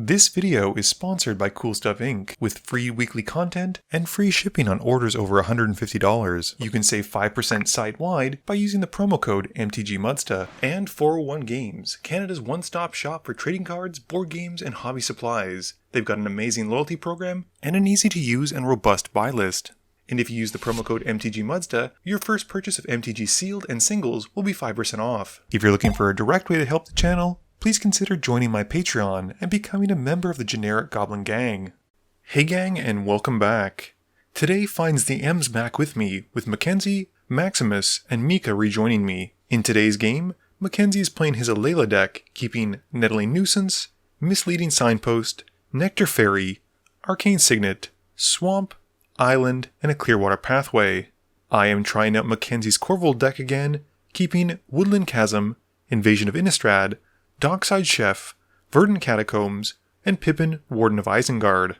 This video is sponsored by Cool Stuff Inc. with free weekly content and free shipping on orders over $150. You can save 5% site-wide by using the promo code MTGMudsta. And 401 Games, Canada's one-stop shop for trading cards, board games, and hobby supplies. They've got an amazing loyalty program and an easy-to-use and robust buy list. And if you use the promo code MTGMudsta, your first purchase of MTG Sealed and Singles will be 5% off. If you're looking for a direct way to help the channel, please consider joining my Patreon and becoming a member of the generic Goblin Gang. Hey gang, and welcome back. Today finds the M's back with me, with Mackenzie, Maximus, and Mika rejoining me. In today's game, Mackenzie is playing his Alela deck, keeping Nettling Nuisance, Misleading Signpost, Nectar Fairy, Arcane Signet, Swamp, Island, and a Clearwater Pathway. I am trying out Mackenzie's Korvold deck again, keeping Woodland Chasm, Invasion of Innistrad, Dockside Chef, Verdant Catacombs, and Pippin, Warden of Isengard.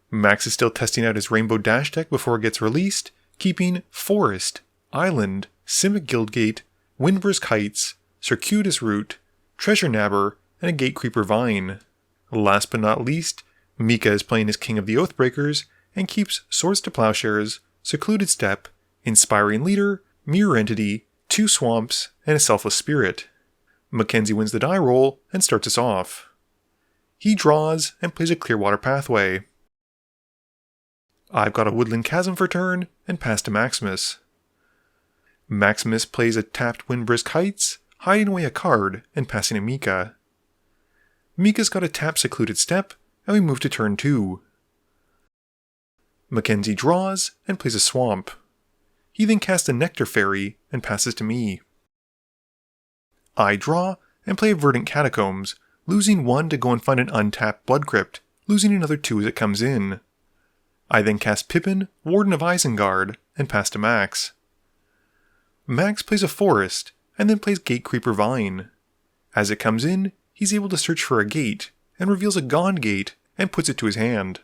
Max is still testing out his Rainbow Dash deck before it gets released, keeping Forest, Island, Simic Guildgate, Windbrisk Heights, Circuitous Route, Treasure Nabber, and a Gatecreeper Vine. Last but not least, Mika is playing his King of the Oathbreakers and keeps Swords to Plowshares, Secluded Steppe, Inspiring Leader, Mirror Entity, 2 Swamps, and a Selfless Spirit. Mackenzie wins the die roll and starts us off. He draws and plays a Clearwater Pathway. I've got a Woodland Chasm for turn and pass to Maximus. Maximus plays a tapped Windbrisk Heights, hiding away a card and passing to Mika. Mika's got a tapped Secluded Steppe and we move to turn 2. Mackenzie draws and plays a Swamp. He then casts a Nectar Fairy and passes to me. I draw and play a Verdant Catacombs, losing 1 to go and find an untapped Blood Crypt, losing another 2 as it comes in. I then cast Pippin, Warden of Isengard, and pass to Max. Max plays a Forest, and then plays Gatecreeper Vine. As it comes in, he's able to search for a gate, and reveals a Gone Gate, and puts it to his hand.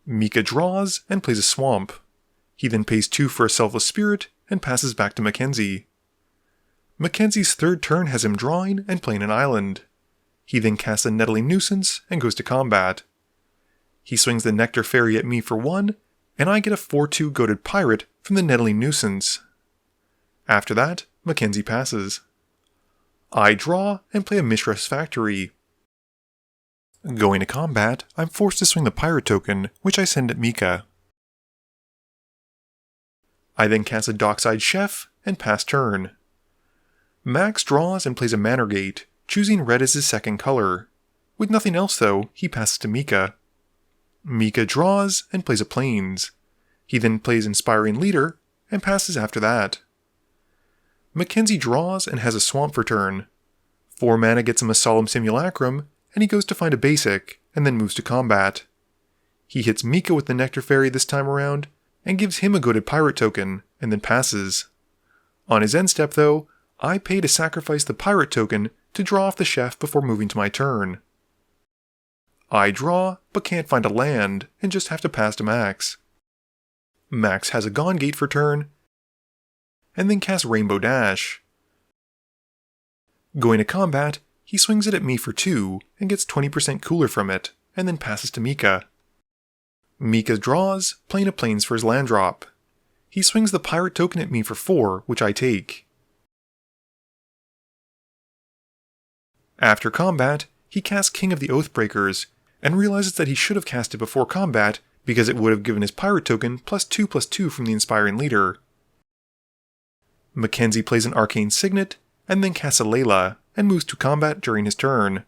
Mika draws and plays a Swamp. He then pays 2 for a Selfless Spirit, and passes back to Mackenzie. Mackenzie's third turn has him drawing and playing an island. He then casts a Nettling Nuisance and goes to combat. He swings the Nectar Fairy at me for 1, and I get a 4/2 Goated Pirate from the Nettling Nuisance. After that, Mackenzie passes. I draw and play a Mishra's Factory. Going to combat, I'm forced to swing the Pirate token, which I send at Mika. I then cast a Dockside Chef and pass turn. Max draws and plays a Manor Gate, choosing red as his second color. With nothing else though, he passes to Mika. Mika draws and plays a Plains. He then plays Inspiring Leader, and passes after that. Mackenzie draws and has a Swamp for turn. 4 mana gets him a Solemn Simulacrum, and he goes to find a basic, and then moves to combat. He hits Mika with the Nectar Fairy this time around, and gives him a Goated Pirate token, and then passes. On his end step though, I pay to sacrifice the Pirate token to draw off the chef before moving to my turn. I draw, but can't find a land, and just have to pass to Max. Max has a Gone Gate for turn, and then casts Rainbow Dash. Going to combat, he swings it at me for 2, and gets 20% cooler from it, and then passes to Mika. Mika draws, playing a Plains for his land drop. He swings the Pirate token at me for 4, which I take. After combat, he casts King of the Oathbreakers, and realizes that he should have cast it before combat because it would have given his Pirate token +2/+2 from the Inspiring Leader. Mackenzie plays an Arcane Signet, and then casts Alela, and moves to combat during his turn.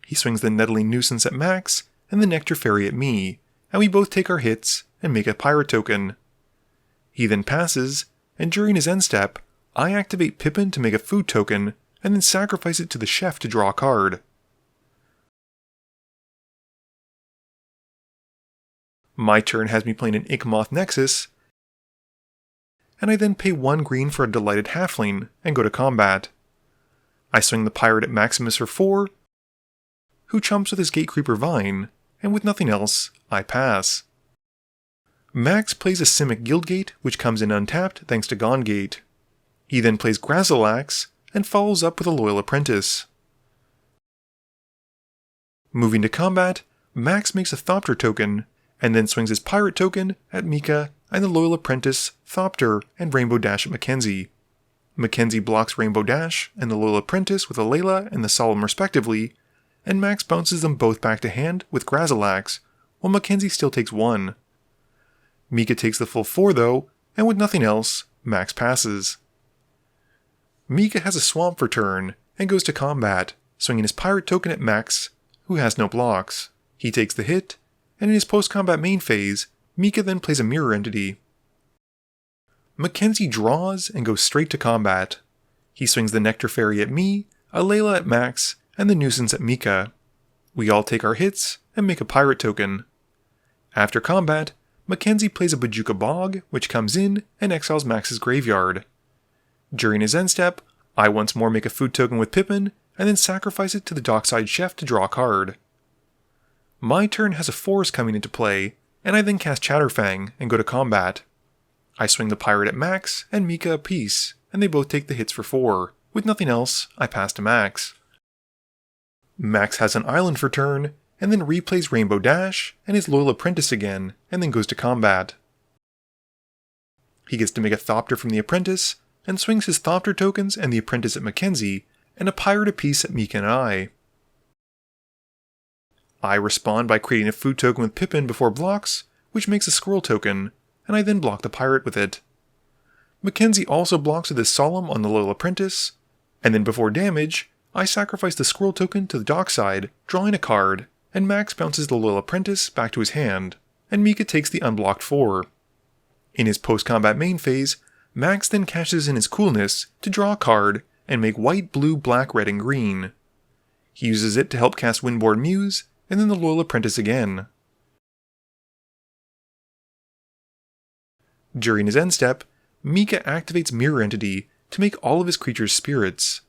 He swings the Nettling Nuisance at Max, and the Nectar Fairy at me, and we both take our hits, and make a Pirate token. He then passes, and during his end step, I activate Pippin to make a food token, and then sacrifice it to the chef to draw a card. My turn has me playing an Inkmoth Nexus, and I then pay 1 green for a Delighted Halfling, and go to combat. I swing the Pirate at Maximus for 4, who chumps with his Gatecreeper Vine, and with nothing else, I pass. Max plays a Simic Guildgate, which comes in untapped thanks to Gone Gate. He then plays Grazilax, and follows up with a Loyal Apprentice. Moving to combat, Max makes a Thopter token, and then swings his Pirate token at Mika and the Loyal Apprentice, Thopter, and Rainbow Dash at Mackenzie. Mackenzie blocks Rainbow Dash and the Loyal Apprentice with Alela and the Solemn respectively, and Max bounces them both back to hand with Grazilax, while Mackenzie still takes 1. Mika takes the full 4 though, and with nothing else, Max passes. Mika has a Swamp for turn, and goes to combat, swinging his Pirate token at Max, who has no blocks. He takes the hit, and in his post-combat main phase, Mika then plays a Mirror Entity. Mackenzie draws and goes straight to combat. He swings the Nectar Fairy at me, Alela at Max, and the Nuisance at Mika. We all take our hits and make a Pirate token. After combat, Mackenzie plays a Bojuka Bog, which comes in and exiles Max's graveyard. During his end step, I once more make a food token with Pippin, and then sacrifice it to the Dockside Chef to draw a card. My turn has a Forest coming into play, and I then cast Chatterfang and go to combat. I swing the Pirate at Max and Mika a piece, and they both take the hits for 4. With nothing else, I pass to Max. Max has an Island for turn, and then replays Rainbow Dash and his Loyal Apprentice again, and then goes to combat. He gets to make a Thopter from the Apprentice, and swings his Thopter tokens and the Apprentice at Mackenzie, and a Pirate apiece at Mika and I. I respond by creating a food token with Pippin before blocks, which makes a Squirrel token, and I then block the Pirate with it. Mackenzie also blocks with his Solemn on the Loyal Apprentice, and then before damage, I sacrifice the Squirrel token to the Dockside, drawing a card, and Max bounces the Loyal Apprentice back to his hand, and Mika takes the unblocked 4. In his post-combat main phase, Max then cashes in his Coolness to draw a card and make white, blue, black, red, and green. He uses it to help cast Windborn Muse, and then the Loyal Apprentice again. During his end step, Mika activates Mirror Entity to make all of his creatures spirits.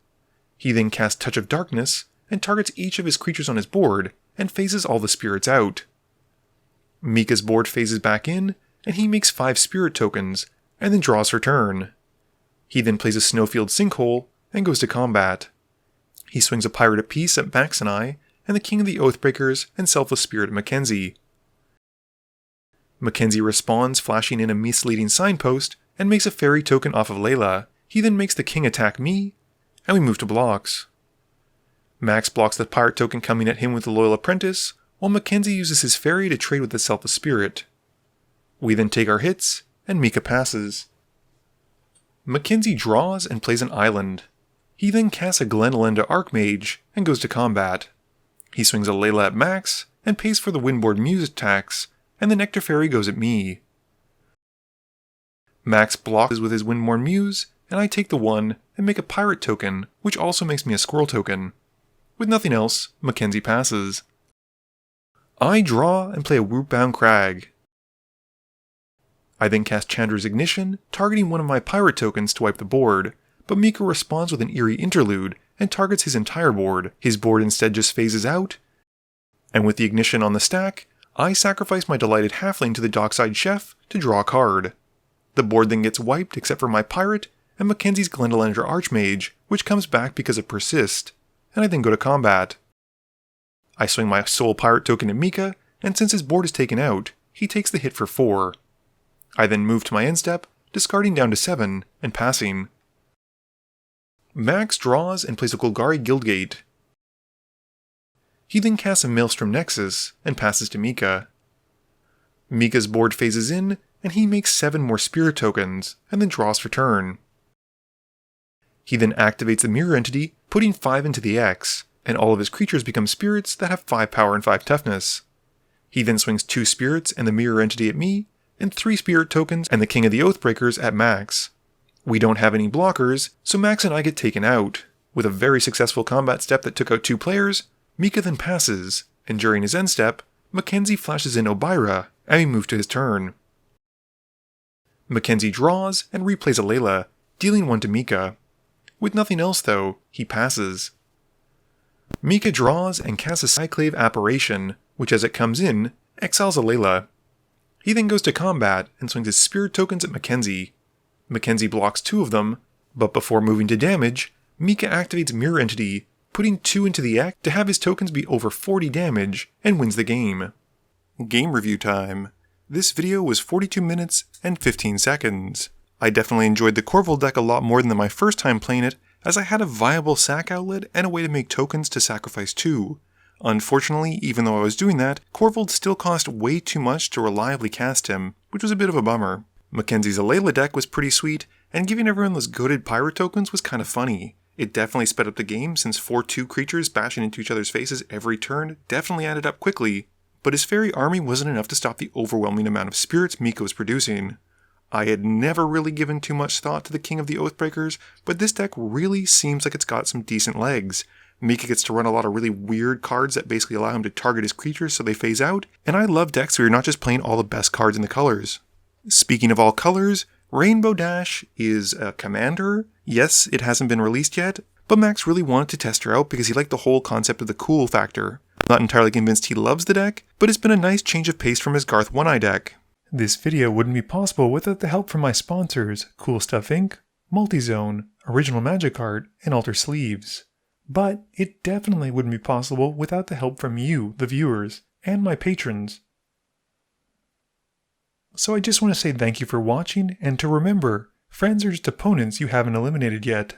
He then casts Touch of Darkness and targets each of his creatures on his board and phases all the spirits out. Mika's board phases back in, and he makes 5 spirit tokens, and then draws her turn. He then plays a Snowfield Sinkhole and goes to combat. He swings a Pirate apiece at Max and I, and the King of the Oathbreakers and Selfless Spirit at Mackenzie. Mackenzie responds flashing in a misleading signpost and makes a fairy token off of Alela. He then makes the King attack me, and we move to blocks. Max blocks the Pirate token coming at him with the Loyal Apprentice, while Mackenzie uses his fairy to trade with the Selfless Spirit. We then take our hits, and Mika passes. Mackenzie draws and plays an island. He then casts a Glenelenda Archmage and goes to combat. He swings a Alela at Max and pays for the Windborn Muse attacks, and the Nectar Fairy goes at me. Max blocks with his Windborn Muse, and I take the 1 and make a Pirate token, which also makes me a Squirrel token. With nothing else, Mackenzie passes. I draw and play a Rootbound Crag. I then cast Chandra's Ignition, targeting one of my Pirate tokens to wipe the board, but Mika responds with an Eerie Interlude and targets his entire board. His board instead just phases out, and with the Ignition on the stack, I sacrifice my Delighted Halfling to the Dockside Chef to draw a card. The board then gets wiped except for my Pirate and Mackenzie's Glenelenda Archmage, which comes back because of Persist, and I then go to combat. I swing my Soul Pirate token at Mika, and since his board is taken out, he takes the hit for 4. I then move to my end step, discarding down to 7, and passing. Max draws and plays a Golgari Guildgate. He then casts a Maelstrom Nexus, and passes to Mika. Mika's board phases in, and he makes 7 more Spirit tokens, and then draws for turn. He then activates the Mirror Entity, putting 5 into the X, and all of his creatures become spirits that have 5 power and 5 toughness. He then swings 2 spirits and the Mirror Entity at me, and 3 spirit tokens and the King of the Oathbreakers at Max. We don't have any blockers, so Max and I get taken out. With a very successful combat step that took out 2 players, Mika then passes, and during his end step, Mackenzie flashes in Obira, and we move to his turn. Mackenzie draws and replays Alela, dealing 1 to Mika. With nothing else though, he passes. Mika draws and casts a Cyclave Apparition, which as it comes in, exiles Alela. He then goes to combat and swings his spirit tokens at Mackenzie. Mackenzie blocks 2 of them, but before moving to damage, Mika activates Mirror Entity, putting putting 2 into the act to have his tokens be over 40 damage, and wins the game. Game review time. This video was 42 minutes and 15 seconds. I definitely enjoyed the Korvold deck a lot more than my first time playing it, as I had a viable sack outlet and a way to make tokens to sacrifice 2. Unfortunately, even though I was doing that, Korvold still cost way too much to reliably cast him, which was a bit of a bummer. Mackenzie's Alela deck was pretty sweet, and giving everyone those goated pirate tokens was kind of funny. It definitely sped up the game since 4/2 creatures bashing into each other's faces every turn definitely added up quickly, but his fairy army wasn't enough to stop the overwhelming amount of spirits Mika was producing. I had never really given too much thought to the King of the Oathbreakers, but this deck really seems like it's got some decent legs. Mika gets to run a lot of really weird cards that basically allow him to target his creatures so they phase out, and I love decks where you're not just playing all the best cards in the colors. Speaking of all colors, Rainbow Dash is a commander. Yes, it hasn't been released yet, but Max really wanted to test her out because he liked the whole concept of the cool factor. Not entirely convinced he loves the deck, but it's been a nice change of pace from his Garth One-Eye deck. This video wouldn't be possible without the help from my sponsors, Cool Stuff Inc., Multizone, Original Magic Art, and Alter Sleeves. But it definitely wouldn't be possible without the help from you, the viewers, and my patrons. So I just want to say thank you for watching, and to remember, friends are just opponents you haven't eliminated yet.